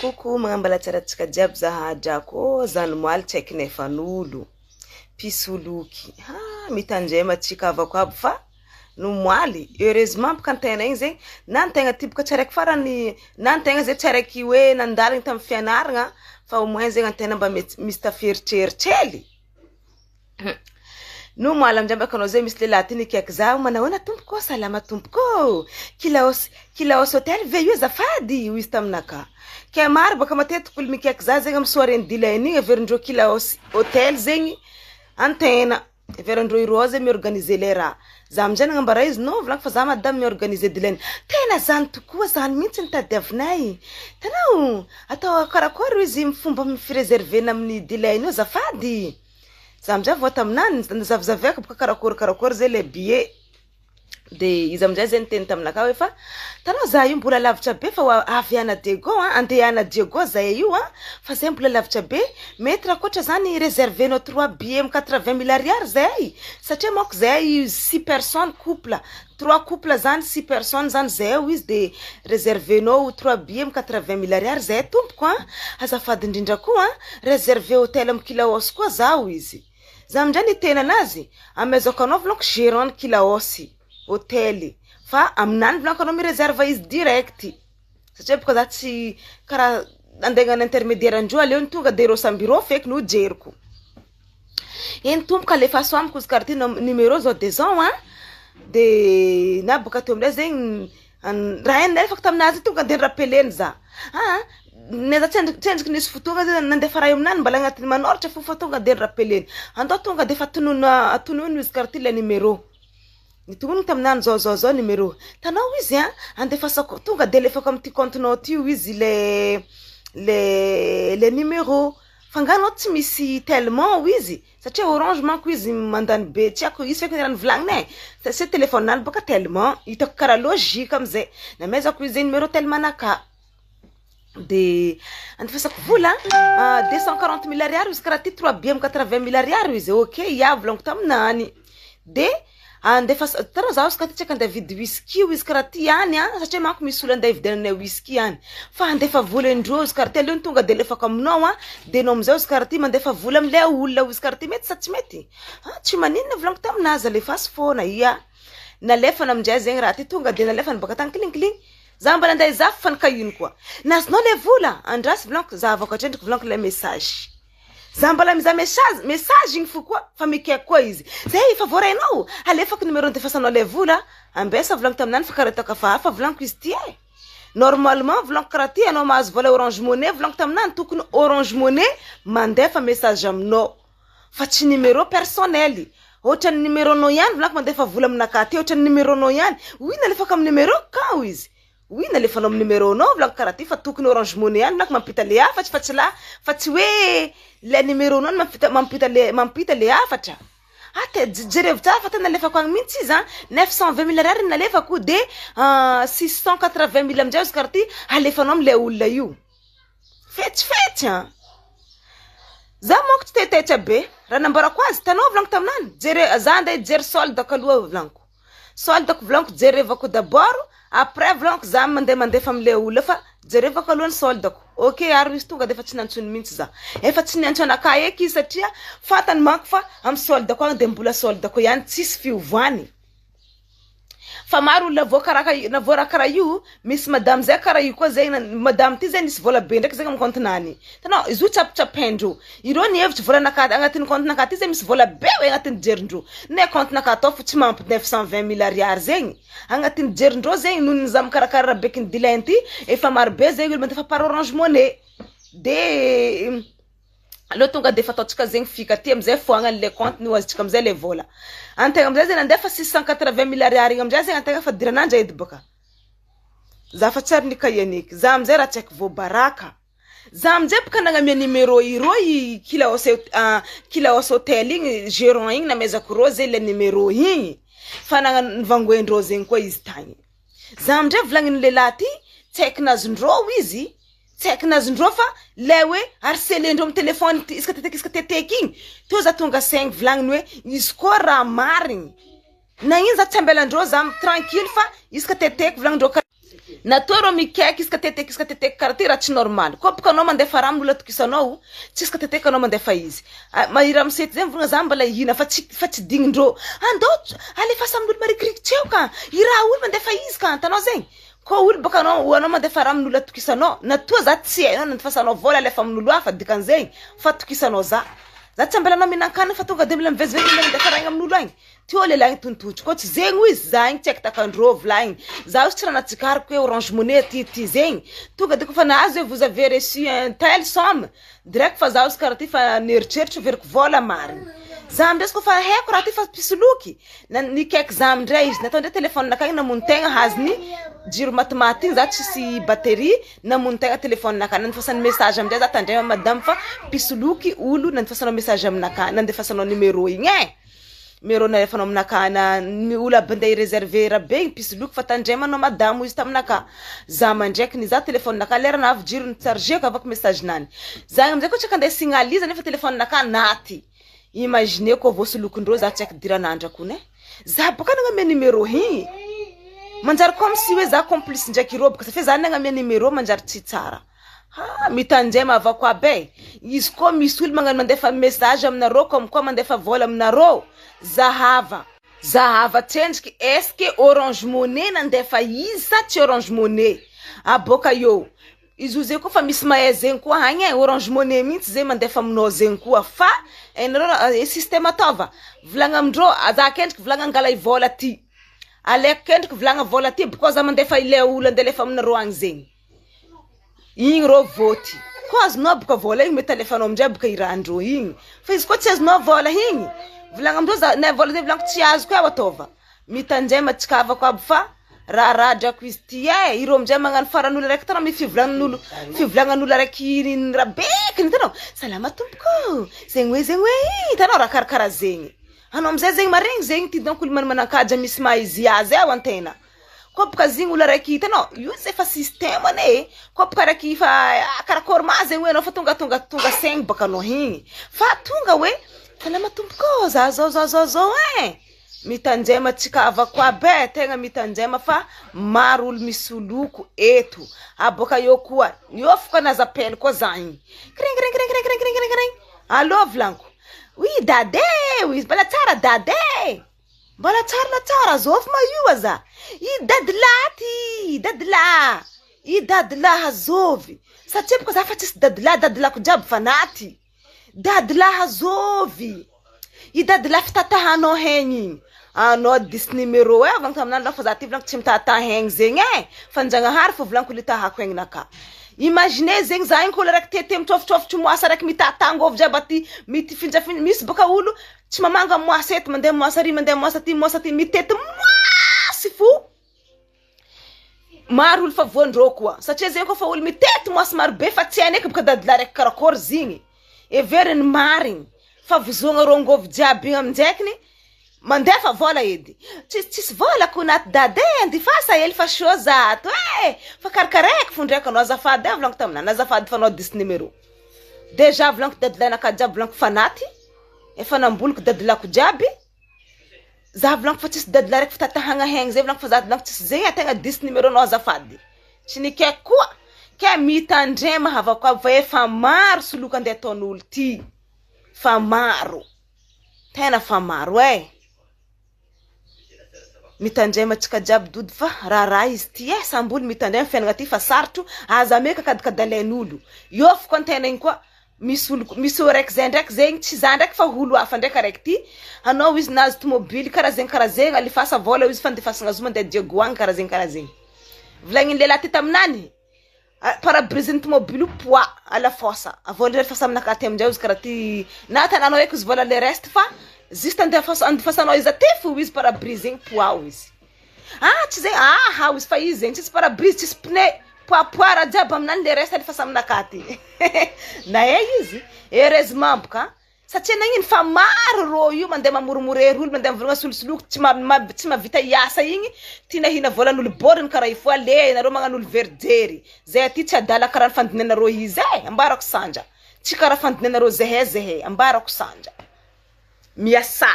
Coucou, mangambala tsaratsika jiaby zahadrako zany moaly tsaiky nefan'olo pisoloky mitandrema tsika avako aby fa no moaly heureusement baka antegna igny zegny na antegna tiboka tsaraiky farany na antegna zay tsaraiky hoe nandalagna tamy fianaragna fa au moins zegny antegna mba misy taferitreritrely no moaly amjay bakanao zay misy lehilahy ty nikaiky zaho manahoana tompoko salama tompoko Kilaos hotel veio azafady ho izy taminaka ke maro baka matetika olo mikaiky zaho zegny amy soirée dilainy igny averindreo Kilaos hotel zegny antena averindreo irô zay miorganiser le raha za amjay nagnambara izy no volagny fa za madame miorganiser dilainy tena zany tokoa zany mihitsy nitadiavinay tanao atao karakory izy mifomba mifireservena amin'ny dilainy io azafady za amjay vao taminany zavazavaka baka karakory zay le billet de izy amjay zay niteny taminaka hoe fa tanao za io mbola lavitra be fa avy ana Diego andehana Diego zay io fa zay mbola lavitra be mety raha koatra zany réservenao 3 billets 80 000 ariary zay satria moko zay 6 personnes couple 3 couple zany 6 personnes zany zay izy de réservenao 3 billets 80 000 ariary zay tompoko azafady indrindra koa réserver hôtel am Kilaos koa zao izy za amjay niteny anazy amezako anao volonko gérant Kilaos hôtel fa aminany volonko anao mireserve izy direct satria baka za tsy karaha andegna intermédiaire andreo aleo ny tonga de rô sambirô feky no jeriko eny tomboka alefa so amiko izy karty numéro zao de zao de na baka teo amindray zegny raha eny nalefako taminazy tonga de rappeleny za neza tsendriky nisy fotoagna zay nandefa raha io aminany mbala agnatiny manoratra fofa tonga de rappeleny andao tonga de fa tonony izy karty le numéro nitonony taminany zao numéro tanao izy andefasako tonga de lefako amty comptenao ty izy le numéro fanganao tsy misy tellement izy satria orange manko izy mandany be tiako izy feky nirany volagniny se téléphone nany baka tellement hitako karaha logique amizay namezako izy numéro tellement naka de andefasako vola 240 000 ariary izy karaha ty 3 billets 80 000 ariary izy ok ia volaniko taminany de andefasa tara zaho izy ka tsaka andeha vidy whisky izy karaha ty any satria manko misy olo andeha vidianay whisky any fa andefa vola indreo izy karaha ty aleo tonga de lefako aminao de no amizao izy karaha ty mandefa vola amle olona izy karaha ty mety sa tsy mety tsy maninona volaniko taminazy alefasy foana ia nalefana amjay zegny raha ty tonga de nalefana baka tany klinkiliny za mbala andeha zafy fa nikahino koa nazonao le vola andrasy volaniko za avako atrendriky volaniko le message za mbala miza message igny fo koa fa mikaiky koa izy zay fa vorainao alefako numéro ndefasanao le vola ambesa volaniko taminany fa karaha taka fa hafa volaniko izy ty normalement volaniko karaha ty anao mahazo vola Orange Money volaniko taminany tokony Orange Money mandefa message aminao fa tsy numéro personnel ohatra ny numéro nao ihany volaniko mandefa vola aminaka ty ohatra ny numéro nao ihany oui nalefako amin'ny numéro kao izy oui nalefanao amin'ny numéro nao volaniko karaha ty fa tokony Orange Money ihany volaniko mampita le afatra fa tsy la fa tsy hoe le numéro nao mampita le afatra te jerevo tsara fa tena nalefako agny mihitsy izy 920 000 ariary nalefako de 680 000 amjay izy karaha ty alefanao amle olona io fetsy za moko tsy tetetsa be raha nambarako azy tanao volaniko taminany za andeha jery soldako aloha volaniko soldako volaniko jerevako d'abord après volaniko za mandefa amle olona fa jerevako aloha ny soldako ok aro izy tonga de fa tsy nantsony mihitsy za efa tsy niantso anaka eky izy satria fatany manko fa amy soldako agny de mbola soldako ihany tsisy fiovoany fa maro olona voaraha karaha io misy madame zay karaha io koa zegny madame ty zay nisy vola be ndraiky zegny amy comptenany tanao izy io tsapitrapendro ireo ny hevitry volanaka agnatin'ny comptenaka ty zay misy vola be hoe agnatin'ny jerindreo ne comptenaka atao fo tsy mampy 920 000 ariary zegny agnatin'ny jerindreo zegny noho ny zamy karakara beky ny dilainy ty efa maro be zegny olo mandefa par Orange Money de allo tonga de fa ataotsika zegny fika ty amizay foagna le compte ny azitsika amizay le vola antegna amizay zegny nandefa 680 000 ariary igny amizay zegny antegna fa diranandra edy baka za fa tsary nikaianiky za amizay raha tsy haiko voabaraka za amizay baka nagnamia numéro irô Kilaos hotel igny gérant igny namezako rô zay le numéro igny fa nvangoendreo zegny koa izy tagny za amizay volagniny lehilahy ty tsy haiko nazondreo izy tsy haiko nazondreo fa le hoe harcelendreo amy telefony iska teteky igny to za tonga saigny volagniny hoe izy koa raha marigny na ino za tsy ambelandreo za tranquille fa iska teteky volagnindreo natoro mikaiky iska tete karty raha tsy normal ko baka anao mandefa raha amn'olo atokisanao tsy iska tete anao mandefa izy mahira misety zay mivona za mbala hina fa tsy dignindrô andao alefasa amin'olo marikiriky tseo ka iraha olo mandefa izy ka antanao zegny ko olo baka anao mandefa raha amin'olo atokisanao natoa za tsy anao nandefasanao vola alefa amin'olo hafa dikan'zegny fa atokisanao za tsy ambalanao minan-kanina fa tonga de mila mivezivezy mandefa raha amin'olo agny ty olo lahy tontotro ko tsy zegny izy za igny tsy aiky takandrô volagny za tsy raha natsikariko hoe Orange Money ty zegny tonga de kofa nahazo hoe vous avez reçu un tel somme direct fa za karaha ty fa neritreritry veriko vola mariny za amindresy kofa haiko raha ty fa pisoloky nikaiky za amindray izy natao ndray telefone nakagny namony tegna haziny jiro matimaty igny za tsisy batterie namony tegna telefone nakagny nandefasany message amindray za tandray madame fa pisoloky olo nandefasanao message aminakagny nandefasanao numéro igny numéro nalefanao aminakana olo aby andeha réserver rabe igny pisoloky fa tandremanao madame izy taminaka za mandraiky ni za telefone naka lera na avy jiro nichargeko avako message nany za amizay ko tsy andeha signaliser nefa telefone naka naty imagine ko vosolokindrô za tsy aiky diranandra kone za baka nagnamia numéro igny manjary comme si hoe za complice ndraiky irô baka safe za nagnamia numéro manjary tsy tsara mitanjema avako abe izy ko misy olo magnano mandefa message aminarô comme quoi mandefa vola aminarô zahava tsendriky eske Orange Money nandefa izy sa tsy Orange Money aboka eo izy zay ko fa misy mahay zegny koa hagny Orange Money mihitsy zay mandefa aminao zegny koa fa enarô système atava volagna amindrô za kendriky volagna angala i vola ty aleko kendriky volagna vola ty because mandefa ile olo andeha lefa aminarô agny zegny igny rô voty ko azonao boka vola igny mety alefanao amindray boka irandrô igny fa izy ko tsy azonao vola igny volagna amindrô za na vola zay volagna tsy azo koa atova mitanjema tsikavako aby fa raha drako izy ty irô amindray magnano faran'olo raiky tanao fivolagnan'olo raiky rabekiny tanao salama tompoko zegny hoe tanao raha karakara zegny anao amizay zegny maregny zegny ty donc olo manakaja misy maizy azy ao antena ko baka zegny olo raiky hitanao io zay fa système ane ko baka raiky fa karakory ma zegny hoe anao fa tonga saigny baka anao igny fa tonga hoe salama tompoko za zao mitanjema tsikavako abe tegna mitanjema fa maro olo misoloko eto aboka eo koa iofoko nazapely koa za igny kring allo vlanko oui dade oui bala tsara dade bala tsara zofy ma io za i dadla hazovy satria boko za fa tsisy dadlako jiaby fa naty dadla hazovy i dadla fitatahanao hegny igny anao dis numéro avagny taminany lafa za ty volanko tsy mitata hegny zegny fanjanahary fa volanko le tahako hegny naka imagine zegny za igny kolo raiky tete mitrôfitrôfitry moasa raiky mitatangovy jiaby aty mitifindrafindra misy baka olo tsy mamanga moasa eto mandeha moasa ry mandeha moasa ty mitety moasy fo maro olo fa voandrô koa satria zegny koa fa olo mitety moasa maro be fa tsy hainy eky baka dadila raiky karakory zigny everiny marigny fa vozogna rongovy jiaby igny aminjaikiny mandefa vola edy tsisy vola ko naty dade andifasa hely fa show zato fa karakaraiky fondraiky anao azafady volanko taminany azafady fa anao dis numéro deja volanko dadilanaka jiaby volanko fa naty efa namboloko dadilako jiaby za volanko fa tsisy dadila raiky fitatahagna hegny zay volanko fa za volanko tsisy zegny ategna dis numéro anao azafady tsy nikaiky koa ke mitandrema havako aby fa efa maro soloka andeha ataon'olo ty fa maro tena fa maro mitandrema tsika jiaby dody fa raha izy ty samboly mitandrema fiainagna ty fa sarotro aza meka kadikadalain'olo iofoko antena igny koa misy raiky zay ndraiky zegny tsy za ndraiky fa olo hafa ndraiky araiky ty anao izy nazo tomobily karaha zegny alifasa vola izy fandefasagna zo mandeha diego agny karaha zegny volagnin'ny lehilahy ty taminany parabrise ny tomobily io poids à la force vola refa saminaka ty amindray izy karaha ty na tananao eky izy vola le reste fa juste andefasanao izy aty fo izy parabrise igny poids izy tsy zegny haho izy fa izy zegny tsisy parabrise tsisy pneu poids raha jiaby aminany le reste alefa saminaka ty na izy heureusement boka satria nagnino fa maro rô io mandeha mamoromorery olo mandeha mivolagna solosoloky tsy mavita hiasa igny tia hina volan'olo boriny karaha ifo ale nareo magnan'olo verijery zay aty tsy adala karaha ny fandinanareo izy ambarako sanja tsy karaha fandinanareo zehe ambarako sanja miasa